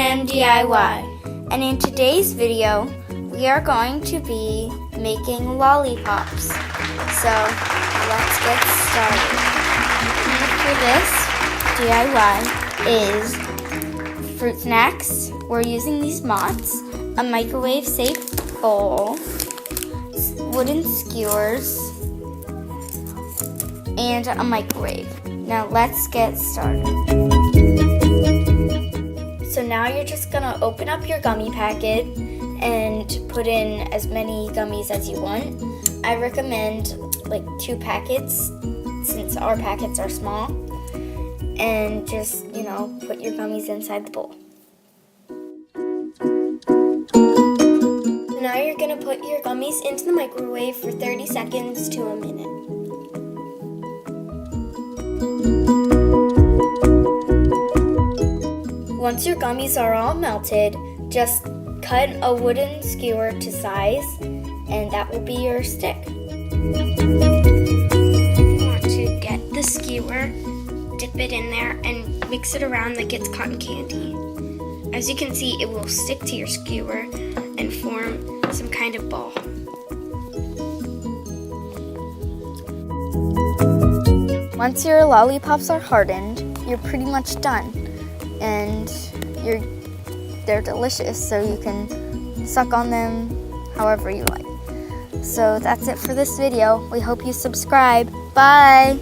H&M DIY, and in today's video we are going to be making lollipops. So let's get started. And for this DIY is fruit snacks. We're using these mots, a microwave safe bowl, wooden skewers, and a microwave. Now let's get started. So now you're just gonna open up your gummy packet and put in as many gummies as you want. I recommend like 2 packets since our packets are small, and just, put your gummies inside the bowl. So now you're gonna put your gummies into the microwave for 30 seconds to a minute. Once your gummies are all melted, just cut a wooden skewer to size, and that will be your stick. You want to get the skewer, dip it in there, and mix it around like it's cotton candy. As you can see, it will stick to your skewer and form some kind of ball. Once your lollipops are hardened, you're pretty much done. And they're delicious, so you can suck on them however you like. So that's it for this video. We hope you subscribe. Bye!